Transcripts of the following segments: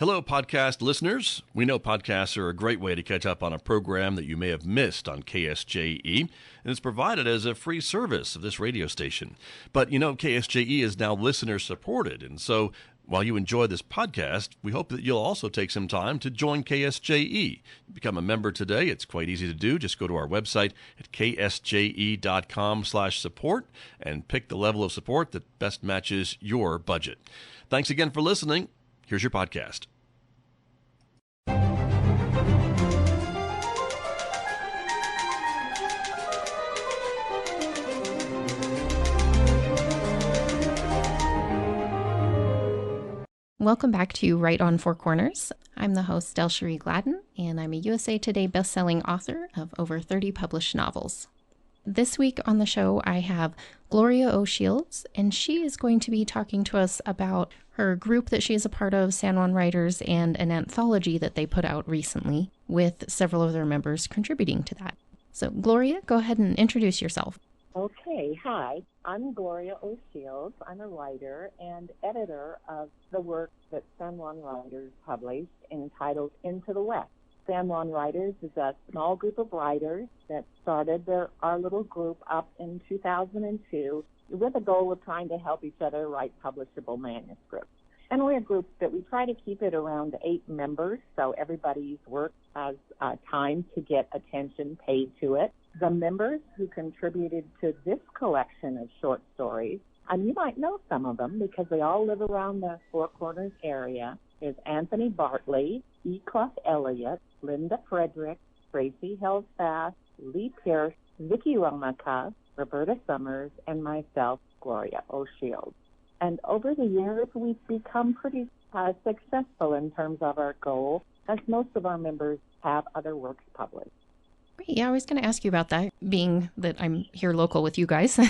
Hello, podcast listeners. We know podcasts are a great way to catch up on a program that you may have missed on KSJE, and it's provided as a free service of this radio station. But KSJE is now listener-supported, and so while you enjoy this podcast, we hope that you'll also take some time to join KSJE. Become a member today. It's quite easy to do. Just go to our website at ksje.com/support and pick the level of support that best matches your budget. Thanks again for listening. Here's your podcast. Welcome back to Right on Four Corners. I'm the host, DelSheree Gladden, and I'm a USA Today bestselling author of over 30 published novels. This week on the show, I have Gloria O'Shields, and she is going to be talking to us about her group that she is a part of, San Juan Writers, and an anthology that they put out recently, with several of their members contributing to that. So, Gloria, go ahead and introduce yourself. Okay, hi. I'm Gloria O'Shields. I'm a writer and editor of the work that San Juan Writers published entitled Into the West. San Juan Writers is a small group of writers that started our little group up in 2002 with the goal of trying to help each other write publishable manuscripts. And we're a group that we try to keep it around 8 members, so everybody's work has time to get attention paid to it. The members who contributed to this collection of short stories, and you might know some of them because they all live around the Four Corners area, is Anthony Bartley, E. Clough Elliott, Linda Frederick, Tracy Held-Fast, Lee Pierce, Vicki Romaka, Roberta Summers, and myself, Gloria O'Shields. And over the years, we've become pretty successful in terms of our goal, as most of our members have other works published. Great. Yeah, I was going to ask you about that, being that I'm here local with you guys.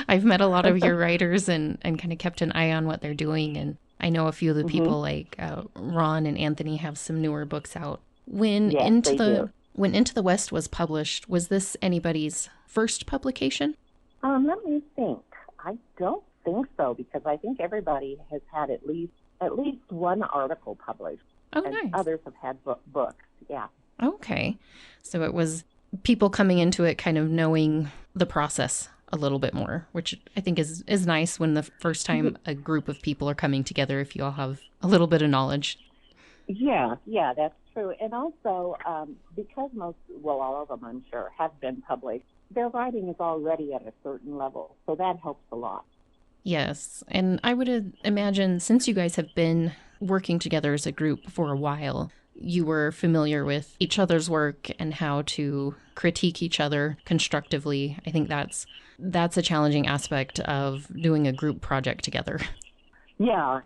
I've met a lot of your writers and kind of kept an eye on what they're doing, and I know a few of the people like Ron and Anthony have some newer books out. When Into the West was published, was this anybody's first publication? Let me think. I don't think so, because I think everybody has had at least one article published. Oh, and nice. Others have had books. Yeah. Okay. So it was people coming into it kind of knowing the process a little bit more, which I think is nice when the first time a group of people are coming together, if you all have a little bit of knowledge. Yeah, that's true. And also, because all of them, I'm sure, have been published, their writing is already at a certain level, so that helps a lot. Yes, and I would imagine since you guys have been working together as a group for a while, you were familiar with each other's work and how to critique each other constructively. I think that's a challenging aspect of doing a group project together. Yeah,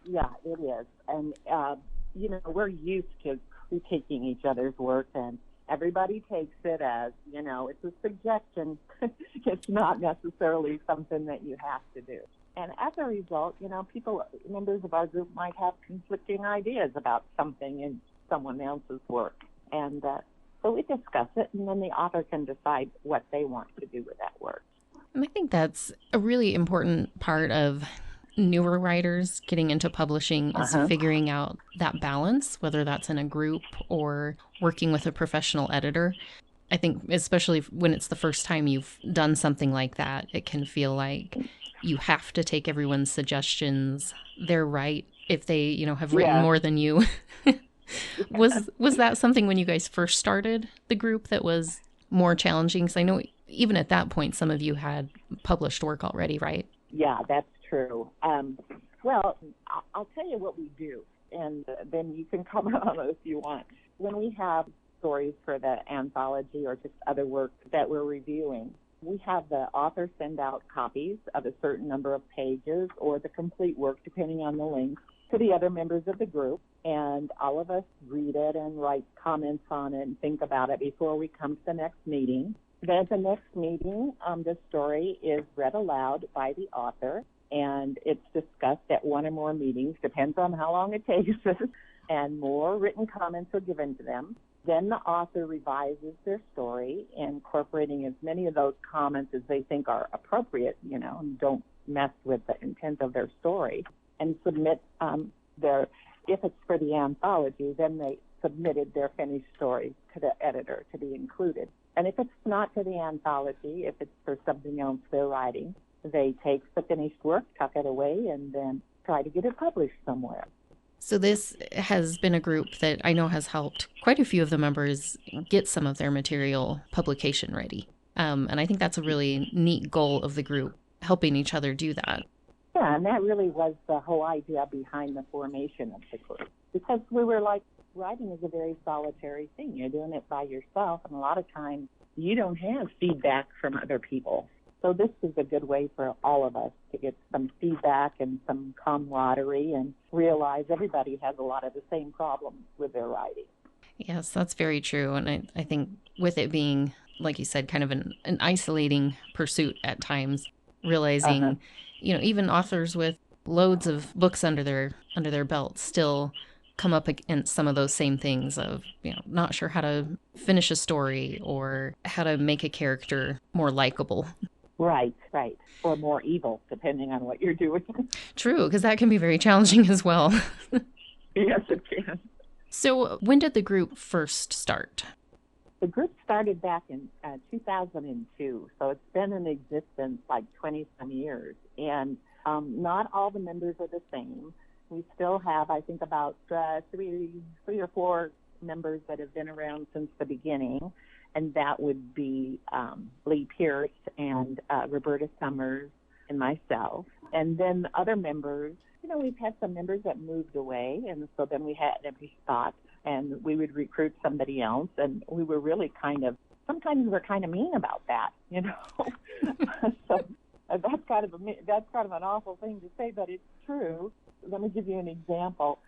it is. And, we're used to critiquing each other's work, and everybody takes it as, it's a suggestion. It's not necessarily something that you have to do. And as a result, members of our group might have conflicting ideas about something in someone else's work. And so we discuss it, and then the author can decide what they want to do with that work. And I think that's a really important part of newer writers getting into publishing is figuring out that balance, whether that's in a group or working with a professional editor. I think especially when it's the first time you've done something like that, it can feel like you have to take everyone's suggestions. They're right if they, have written more than you. Was that something when you guys first started the group that was more challenging? Because I know even at that point, some of you had published work already, right? Yeah, that's true. Well, I'll tell you what we do, and then you can comment on it if you want. When we have stories for the anthology or just other work that we're reviewing, we have the author send out copies of a certain number of pages or the complete work, depending on the length, to the other members of the group, and all of us read it and write comments on it and think about it before we come to the next meeting. Then at the next meeting, the story is read aloud by the author, and it's discussed at one or more meetings, depends on how long it takes, and more written comments are given to them. Then the author revises their story, incorporating as many of those comments as they think are appropriate, and don't mess with the intent of their story, and submit if if it's for the anthology, then they submitted their finished story to the editor to be included. And if it's not for the anthology, if it's for something else they're writing, they take the finished work, tuck it away, and then try to get it published somewhere. So this has been a group that I know has helped quite a few of the members get some of their material publication ready. And I think that's a really neat goal of the group, helping each other do that. Yeah, and that really was the whole idea behind the formation of the group. Because we were like, writing is a very solitary thing. You're doing it by yourself, and a lot of times you don't have feedback from other people. So this is a good way for all of us to get some feedback and some camaraderie and realize everybody has a lot of the same problems with their writing. Yes, that's very true. And I think with it being, like you said, kind of an isolating pursuit at times, realizing, even authors with loads of books under their belt still come up against some of those same things of, not sure how to finish a story or how to make a character more likable. Right. Or more evil, depending on what you're doing. True, because that can be very challenging as well. Yes, it can. So when did the group first start? The group started back in 2002, so it's been in existence like 20-some years. And not all the members are the same. We still have, I think, about three or four members that have been around since the beginning. And that would be Lee Pierce and Roberta Summers and myself. And then other members, we've had some members that moved away, and so then we had every spot, and we would recruit somebody else, and we were really sometimes we're kind of mean about that, So that's kind of an awful thing to say, but it's true. Let me give you an example.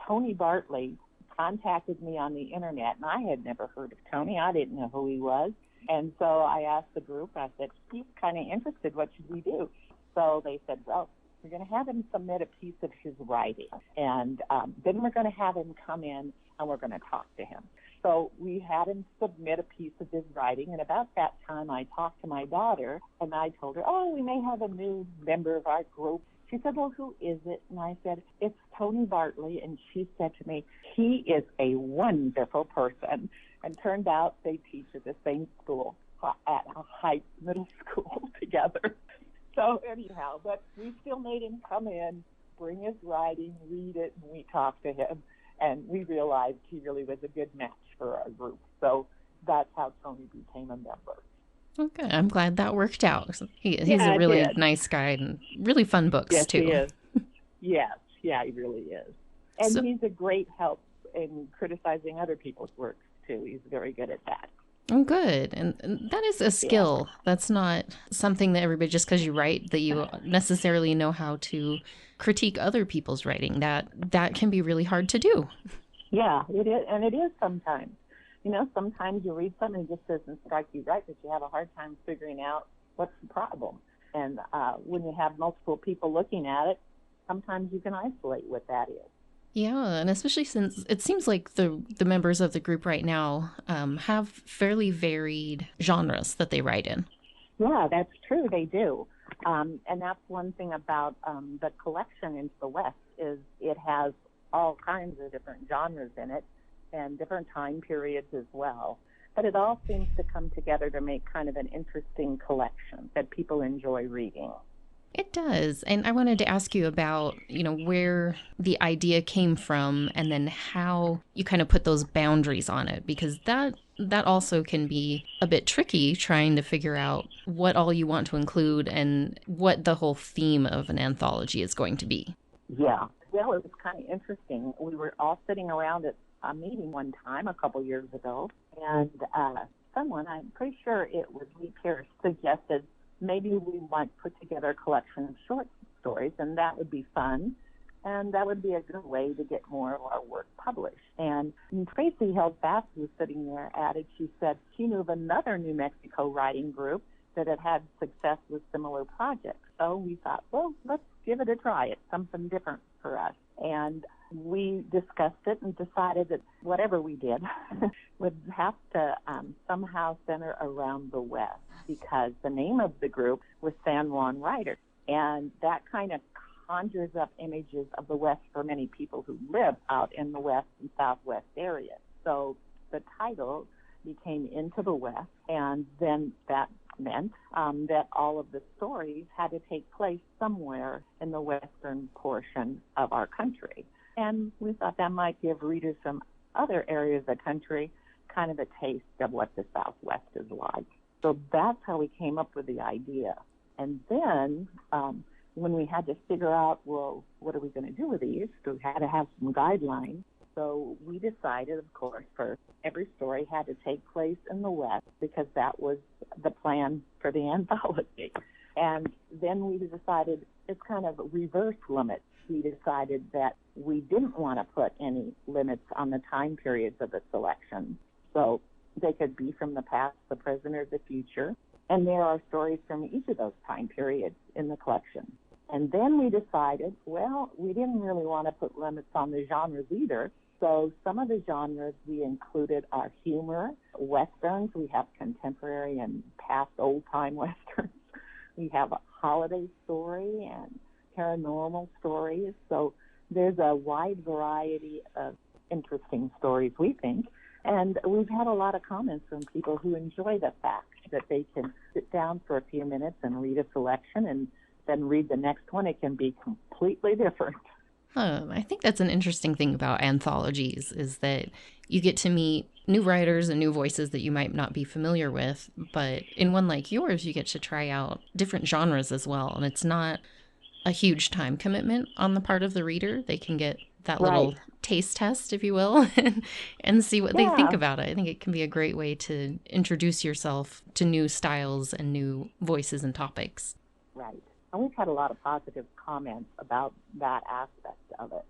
Tony Bartley contacted me on the internet, and I had never heard of Tony. I didn't know who he was. And so I asked the group, I said, he's kind of interested. What should we do? So they said, well, we're going to have him submit a piece of his writing. And then we're going to have him come in, and we're going to talk to him. So we had him submit a piece of his writing. And about that time, I talked to my daughter, and I told her, we may have a new member of our group. She said, well, who is it? And I said, it's Tony Bartley. And she said to me, he is a wonderful person. And turned out they teach at the same school, at Heights Middle School together. So anyhow, but we still made him come in, bring his writing, read it, and we talked to him. And we realized he really was a good match for our group. So that's how Tony became a member. Okay, I'm glad that worked out. He's a really nice guy and really fun books, too. Yes, he is. Yes, he really is. And he's a great help in criticizing other people's works, too. He's very good at that. Oh, good. And that is a skill. Yeah. That's not something that everybody, just because you write, that you necessarily know how to critique other people's writing. That can be really hard to do. Yeah, it is. And it is sometimes. Sometimes you read something and it just doesn't strike you right, but you have a hard time figuring out what's the problem. And when you have multiple people looking at it, sometimes you can isolate what that is. Yeah, and especially since it seems like the members of the group right now have fairly varied genres that they write in. Yeah, that's true. They do. And that's one thing about the collection Into the West is it has all kinds of different genres in it and different time periods as well. But it all seems to come together to make kind of an interesting collection that people enjoy reading. It does. And I wanted to ask you about, where the idea came from and then how you kind of put those boundaries on it, because that also can be a bit tricky, trying to figure out what all you want to include and what the whole theme of an anthology is going to be. Yeah. Well, it was kind of interesting. We were all sitting around at a meeting one time a couple years ago, and someone, I'm pretty sure it was Lee Pierce, suggested maybe we might put together a collection of short stories, and that would be fun, and that would be a good way to get more of our work published. And Tracy held fast was sitting there at it. She said she knew of another New Mexico writing group that had success with similar projects. So we thought, well, let's give it a try. It's something different for us. And we discussed it and decided that whatever we did would have to somehow center around the West, because the name of the group was San Juan Writers. And that kind of conjures up images of the West for many people who live out in the West and Southwest areas. So the title became Into the West, and then that meant that all of the stories had to take place somewhere in the western portion of our country. And we thought that might give readers from other areas of the country kind of a taste of what the Southwest is like. So that's how we came up with the idea. And then when we had to figure out, well, what are we going to do with these? So we had to have some guidelines. So we decided, of course, first, every story had to take place in the West because that was the plan for the anthology. And then we decided it's kind of reverse limits. We decided that we didn't want to put any limits on the time periods of the selection. So they could be from the past, the present, or the future. And there are stories from each of those time periods in the collection. And then we decided, well, we didn't really want to put limits on the genres either. So some of the genres we included are humor, Westerns. We have contemporary and past old-time Westerns. We have a holiday story and paranormal stories. So there's a wide variety of interesting stories, we think. And we've had a lot of comments from people who enjoy the fact that they can sit down for a few minutes and read a selection and then read the next one. It can be completely different. I think that's an interesting thing about anthologies is that you get to meet new writers and new voices that you might not be familiar with. But in one like yours, you get to try out different genres as well. And it's not a huge time commitment on the part of the reader. They can get that little taste test, if you will, and see what they think about it. I think it can be a great way to introduce yourself to new styles and new voices and topics. Right. And we've had a lot of positive comments about that aspect of it.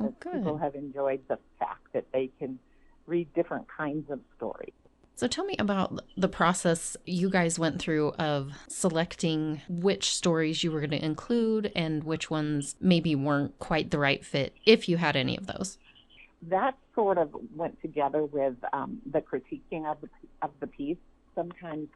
Oh, good. People have enjoyed the fact that they can read different kinds of stories. So tell me about the process you guys went through of selecting which stories you were going to include and which ones maybe weren't quite the right fit, if you had any of those. That sort of went together with the critiquing of the piece. Sometimes,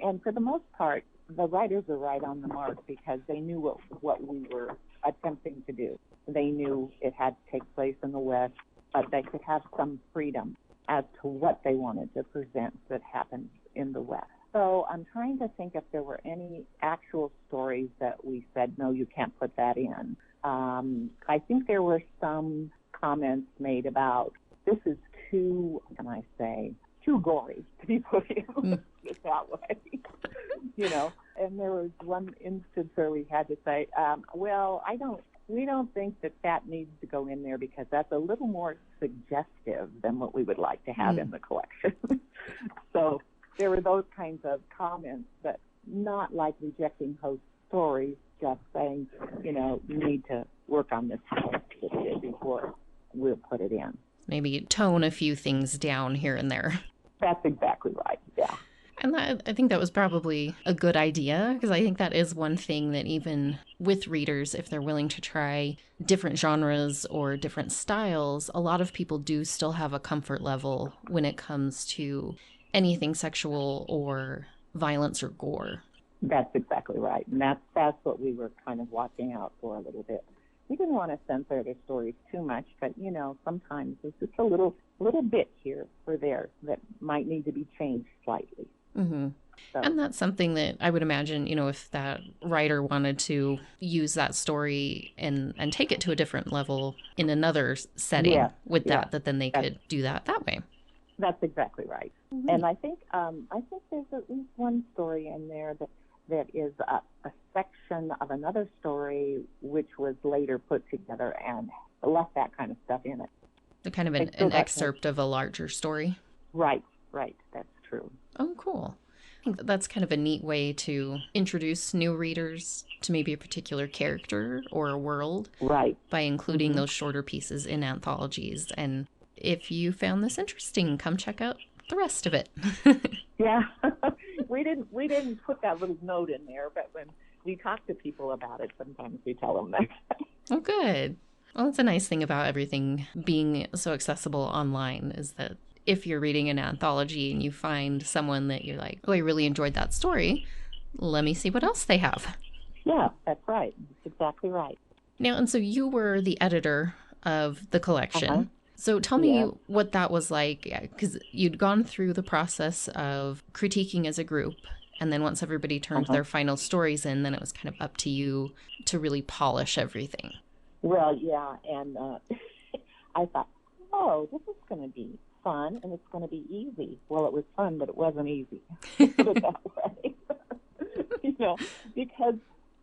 and for the most part, the writers were right on the mark because they knew what we were attempting to do. They knew it had to take place in the West, but they could have some freedom as to what they wanted to present that happened in the West. So I'm trying to think if there were any actual stories that we said, no, you can't put that in. I think there were some comments made about this is too, what can I say, too gory to be put in that way. You know, and there was one instance where we had to say, we don't think that needs to go in there because that's a little more suggestive than what we would like to have in the collection. So there were those kinds of comments, but not like rejecting host stories, just saying, you know, you need to work on this before we'll put it in. Maybe tone a few things down here and there. That's exactly right, yeah. And I think that was probably a good idea because I think that is one thing that even with readers, if they're willing to try different genres or different styles, a lot of people do still have a comfort level when it comes to anything sexual or violence or gore. That's exactly right. And that's what we were kind of watching out for a little bit. We didn't want to censor their stories too much, but, you know, sometimes there's just a little bit here or there that might need to be changed slightly. Mm-hmm. So. And that's something that I would imagine, you know, if that writer wanted to use that story and take it to a different level in another setting with that then they could do that way. That's exactly right. Mm-hmm. And I think there's at least one story in there that is a section of another story which was later put together and left that kind of stuff in it. So kind of an excerpt of a larger story. Right. That's true. Oh, cool. I think that's kind of a neat way to introduce new readers to maybe a particular character or a world. Right. By including those shorter pieces in anthologies. And if you found this interesting, come check out the rest of it. Yeah. We didn't put that little note in there, but when we talk to people about it, sometimes we tell them that. Oh, good. Well, that's a nice thing about everything being so accessible online is that if you're reading an anthology and you find someone that you're like, oh, I really enjoyed that story, let me see what else they have. Yeah, that's right. That's exactly right. Now, and so you were the editor of the collection. So tell me what that was like, because you'd gone through the process of critiquing as a group, and then once everybody turned their final stories in, then it was kind of up to you to really polish everything. Well, yeah, and I thought, oh, this is going to be fun, and it's going to be easy. Well, it was fun, but it wasn't easy. Put it that way. Because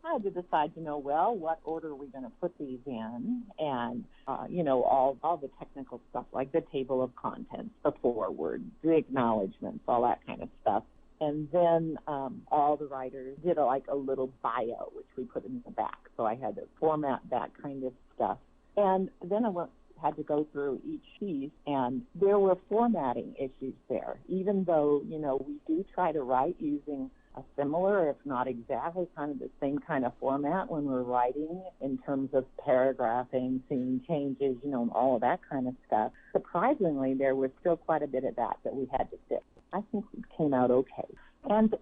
I had to decide, what order are we going to put these in? And, all the technical stuff, like the table of contents, the foreword, the acknowledgments, all that kind of stuff. And then all the writers did a little bio, which we put in the back. So I had to format that kind of stuff. And then I had to go through each piece, and there were formatting issues there, even though, we do try to write using a similar, if not exactly kind of the same kind of format when we're writing in terms of paragraphing, scene changes, all of that kind of stuff. Surprisingly, there was still quite a bit of that we had to fix. I think it came out okay. And,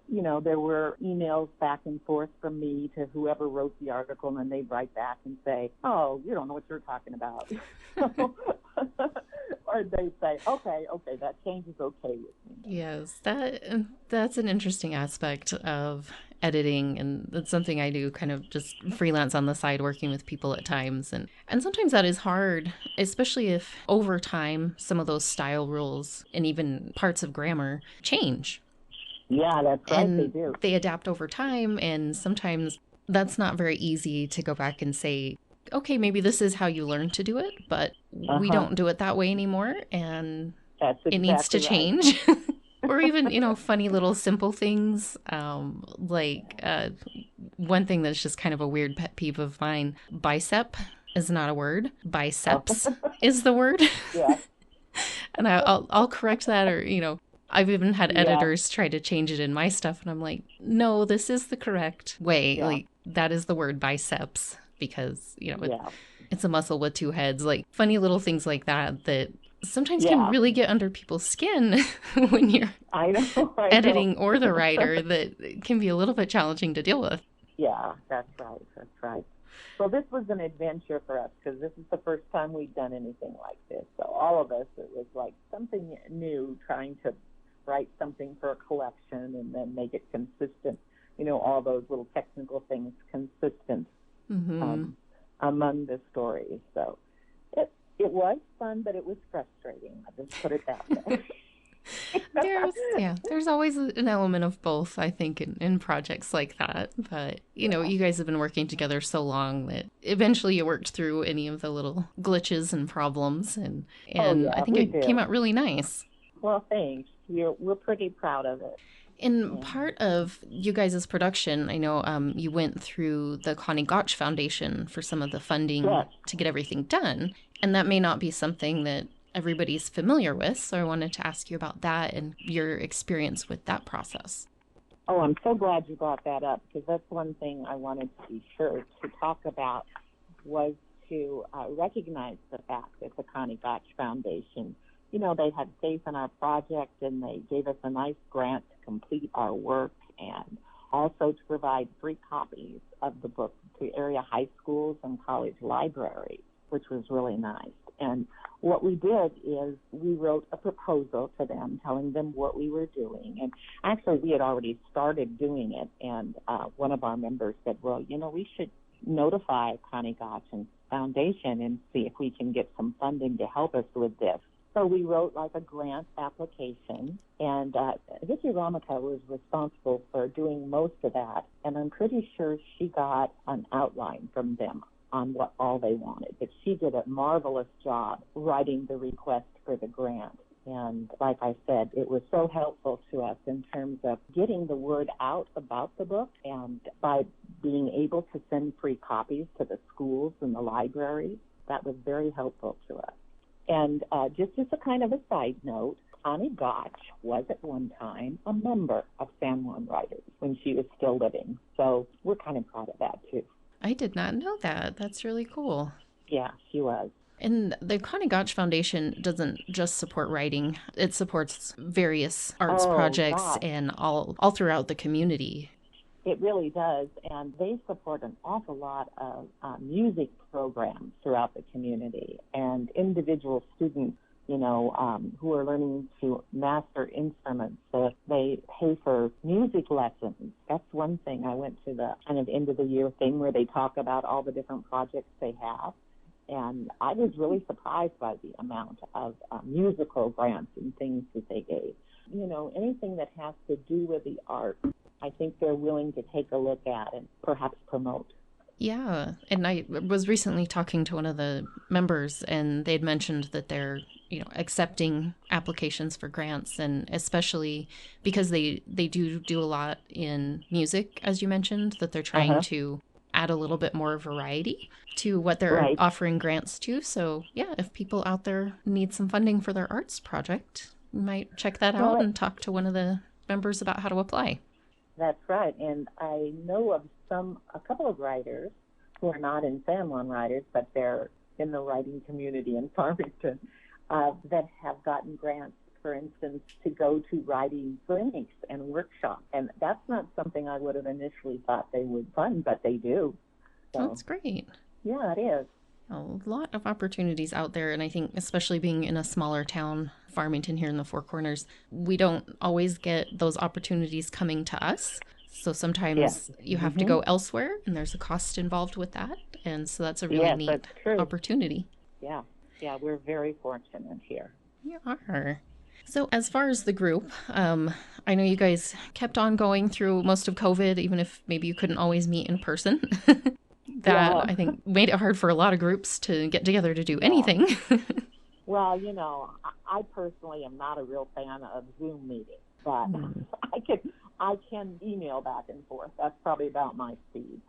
there were emails back and forth from me to whoever wrote the article, and then they'd write back and say, oh, you don't know what you're talking about. Or they'd say, okay, that change is okay with me. Yes, that's an interesting aspect of editing, and that's something I do kind of just freelance on the side, working with people at times. And sometimes that is hard, especially if over time some of those style rules and even parts of grammar change. Yeah, that's right, and they do. They adapt over time, and sometimes that's not very easy to go back and say, okay, maybe this is how you learned to do it, but we don't do it that way anymore, and it needs to change. Or even, funny little simple things, like one thing that's just kind of a weird pet peeve of mine, bicep is not a word, biceps is the word. Yeah. And I'll correct that, or, I've even had editors try to change it in my stuff, and I'm like, no, this is the correct way. Yeah. Like, that is the word biceps, because, it's a muscle with two heads. Like, funny little things like that sometimes can really get under people's skin when you're editing or the writer, that can be a little bit challenging to deal with. Yeah, that's right. Well, this was an adventure for us, because this is the first time we'd done anything like this. So all of us, it was like something new, trying to write something for a collection and then make it consistent, all those little technical things consistent among the stories. So it was fun, but it was frustrating. I'll just put it that way. There's always an element of both, I think, in projects like that. But, you guys have been working together so long that eventually you worked through any of the little glitches and problems, and I think it came out really nice. Well, thanks. We're pretty proud of it. In part of you guys' production, I know you went through the Connie Gotch Foundation for some of the funding to get everything done. And that may not be something that everybody's familiar with. So I wanted to ask you about that and your experience with that process. Oh, I'm so glad you brought that up, because that's one thing I wanted to be sure to talk about, was to recognize the fact that the Connie Gotch Foundation, they had faith in our project, and they gave us a nice grant to complete our work, and also to provide free copies of the book to area high schools and college libraries, which was really nice. And what we did is we wrote a proposal to them, telling them what we were doing. And actually, we had already started doing it, and one of our members said, well, we should notify Connie Gotch Foundation and see if we can get some funding to help us with this. So we wrote a grant application, and Vicki Ramaka was responsible for doing most of that, and I'm pretty sure she got an outline from them on what all they wanted. But she did a marvelous job writing the request for the grant. And like I said, it was so helpful to us in terms of getting the word out about the book, and by being able to send free copies to the schools and the libraries. That was very helpful to us. And just as a kind of a side note, Connie Gotch was at one time a member of San Juan Writers when she was still living. So we're kind of proud of that, too. I did not know that. That's really cool. Yeah, she was. And the Connie Gotch Foundation doesn't just support writing. It supports various arts projects and all throughout the community. It really does, and they support an awful lot of music programs throughout the community, and individual students, who are learning to master instruments. So they pay for music lessons. That's one thing. I went to the kind of end of the year thing where they talk about all the different projects they have, and I was really surprised by the amount of musical grants and things that they gave. Anything that has to do with the arts, I think they're willing to take a look at and perhaps promote. Yeah, and I was recently talking to one of the members, and they'd mentioned that they're, accepting applications for grants, and especially because they do a lot in music, as you mentioned, that they're trying to add a little bit more variety to what they're offering grants to. So, yeah, if people out there need some funding for their arts project, you might check that out and talk to one of the members about how to apply. That's right, and I know of a couple of writers who are not in San Juan Writers, but they're in the writing community in Farmington, that have gotten grants, for instance, to go to writing clinics and workshops. And that's not something I would have initially thought they would fund, but they do. So, that's great. Yeah, it is. A lot of opportunities out there, and I think especially being in a smaller town, Farmington here in the Four Corners, we don't always get those opportunities coming to us. So sometimes you have to go elsewhere, and there's a cost involved with that. And so that's a really neat opportunity. Yeah, we're very fortunate here. You are. So as far as the group, I know you guys kept on going through most of COVID, even if maybe you couldn't always meet in person. I think made it hard for a lot of groups to get together to do anything. Well, I personally am not a real fan of Zoom meetings, but I can email back and forth. That's probably about my speed.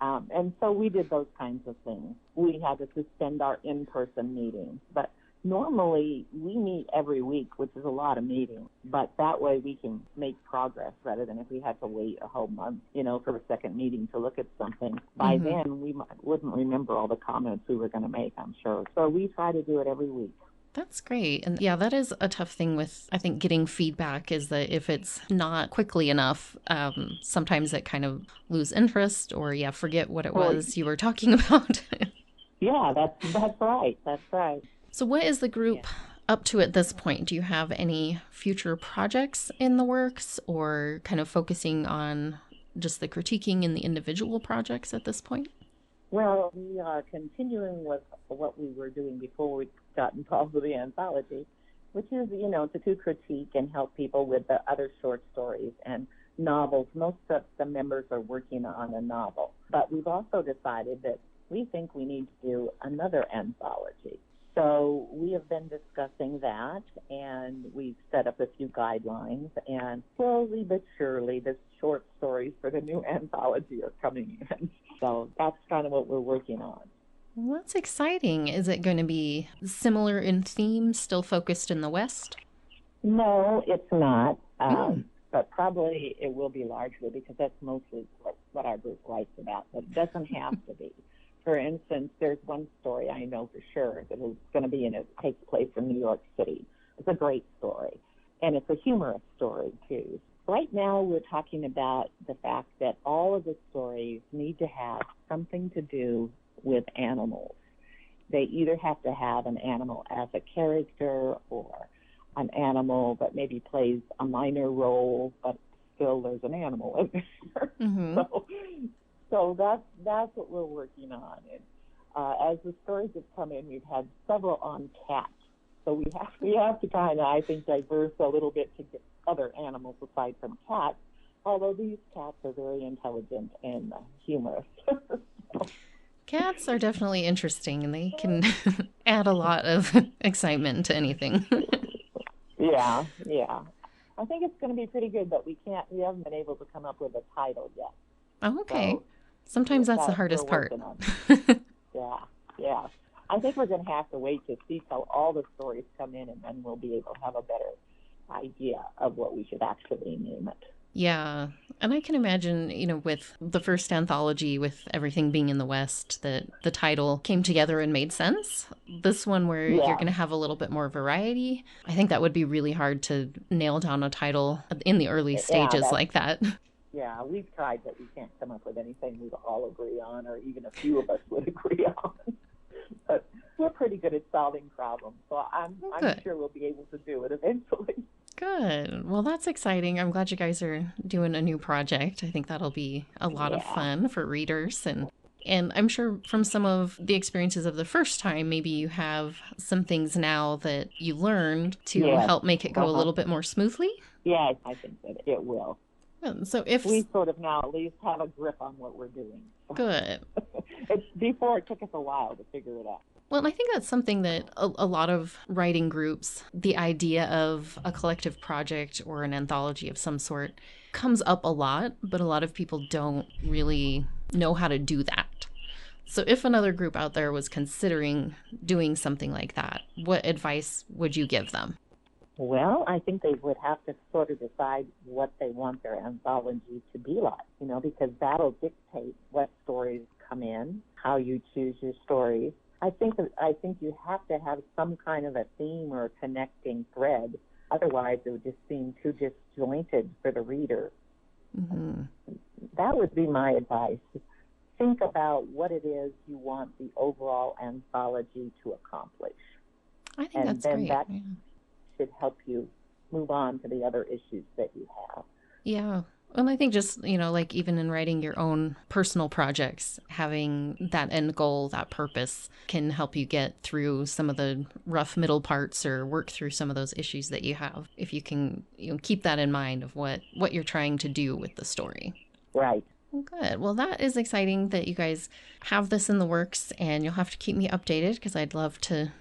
And so we did those kinds of things. We had to suspend our in-person meetings, but normally we meet every week, which is a lot of meetings, but that way we can make progress rather than if we had to wait a whole month, for a second meeting to look at something. By then we wouldn't remember all the comments we were going to make, I'm sure. So we try to do it every week. That's great. And yeah, that is a tough thing with, I think, getting feedback is that if it's not quickly enough, sometimes it kind of lose interest or, forget what it was you were talking about. Yeah, that's right. That's right. So what is the group up to at this point? Do you have any future projects in the works or kind of focusing on just the critiquing in the individual projects at this point? Well, we are continuing with what we were doing before we got involved with the anthology, which is, to critique and help people with the other short stories and novels. Most of the members are working on a novel, but we've also decided that we think we need to do another anthology. So we have been discussing that, and we've set up a few guidelines, and slowly but surely the short stories for the new anthology are coming in. So that's kind of what we're working on. Well, that's exciting. Is it going to be similar in theme, still focused in the West? No, it's not, but probably it will be largely because that's mostly what our group writes about, but it doesn't have to be. For instance, there's one story I know for sure that is going to be it takes place in New York City. It's a great story, and it's a humorous story, too. Right now, we're talking about the fact that all of the stories need to have something to do with animals. They either have to have an animal as a character or an animal that maybe plays a minor role, but still there's an animal in there. Mm-hmm. So that's what we're working on. And as the stories have come in, we've had several on cats. So we have to kind of, I think, diverse a little bit to get other animals aside from cats, although these cats are very intelligent and humorous. Cats are definitely interesting, and they can add a lot of excitement to anything. Yeah. I think it's going to be pretty good, but we haven't been able to come up with a title yet. Oh, okay. So sometimes that's the hardest part. Yeah. I think we're going to have to wait to see till all the stories come in, and then we'll be able to have a better idea of what we should actually name it. Yeah. And I can imagine, with the first anthology, with everything being in the West, that the title came together and made sense. This one where you're going to have a little bit more variety, I think that would be really hard to nail down a title in the early stages like that. Yeah, we've tried, but we can't come up with anything we all agree on, or even a few of us would agree on. But we're pretty good at solving problems, so I'm sure we'll be able to do it eventually. Good. Well, that's exciting. I'm glad you guys are doing a new project. I think that'll be a lot of fun for readers. And I'm sure from some of the experiences of the first time, maybe you have some things now that you learned to help make it go a little bit more smoothly. Yeah, I think that it will. So if we sort of now at least have a grip on what we're doing. Good. Before it took us a while to figure it out. Well, and I think that's something that a lot of writing groups, the idea of a collective project or an anthology of some sort comes up a lot, but a lot of people don't really know how to do that. So if another group out there was considering doing something like that, what advice would you give them? Well, I think they would have to sort of decide what they want their anthology to be like, because that'll dictate what stories come in, how you choose your stories. I think you have to have some kind of a theme or a connecting thread. Otherwise, it would just seem too disjointed for the reader. Mm-hmm. That would be my advice. Think about what it is you want the overall anthology to accomplish. I think that's great. That should help you move on to the other issues that you have. Yeah. Well, I think just, like even in writing your own personal projects, having that end goal, that purpose can help you get through some of the rough middle parts or work through some of those issues that you have. If you can keep that in mind of what you're trying to do with the story. Right. Good. Well, that is exciting that you guys have this in the works, and you'll have to keep me updated because I'd love to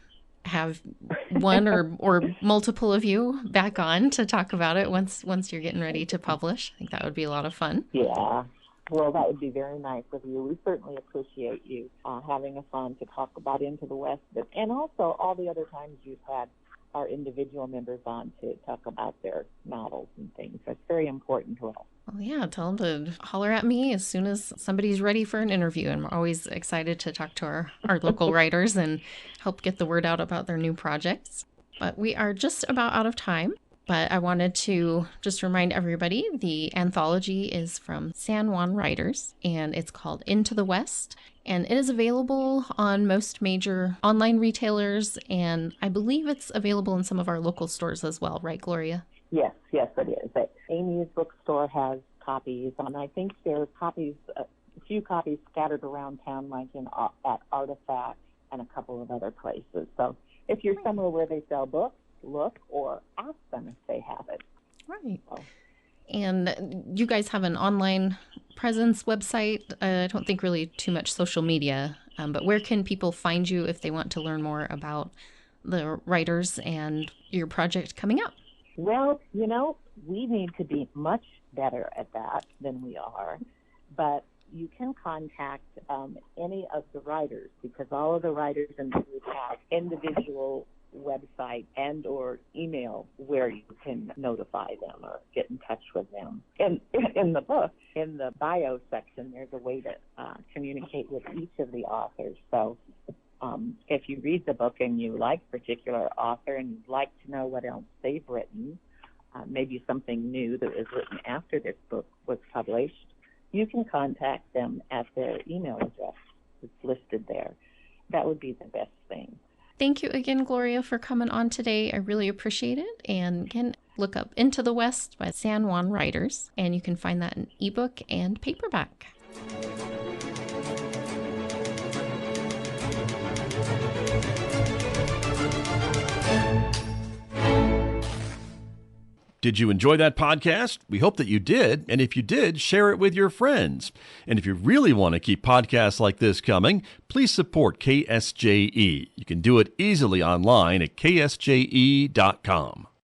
have one or multiple of you back on to talk about it once you're getting ready to publish. I think that would be a lot of fun. Yeah. Well, that would be very nice of you. We certainly appreciate you having us on to talk about Into the West, and also all the other times you've had our individual members on to talk about their novels and things. That's very important to us. Well, yeah, tell them to holler at me as soon as somebody's ready for an interview. And we're always excited to talk to our local writers and help get the word out about their new projects. But we are just about out of time. But I wanted to just remind everybody, the anthology is from San Juan Writers, and it's called Into the West. And it is available on most major online retailers, and I believe it's available in some of our local stores as well, right, Gloria? Yes, it is. Amy's bookstore has copies, and I think there are copies, a few copies scattered around town, like at Artifact and a couple of other places. So if you're somewhere where they sell books, look or ask them if they have it. Right. So. And you guys have an online presence website. I don't think really too much social media, but where can people find you if they want to learn more about the writers and your project coming up? Well, we need to be much better at that than we are, but you can contact any of the writers, because all of the writers in the group have individual website and or email where you can notify them or get in touch with them. And in the book, in the bio section, there's a way to communicate with each of the authors. So if you read the book and you like a particular author and you'd like to know what else they've written, maybe something new that was written after this book was published, you can contact them at their email address. It's listed there. That would be the best thing. Thank you again, Gloria, for coming on today. I really appreciate it. And again, look up Into the West by San Juan Writers, and you can find that in ebook and paperback. Did you enjoy that podcast? We hope that you did. And if you did, share it with your friends. And if you really want to keep podcasts like this coming, please support KSJE. You can do it easily online at ksje.com.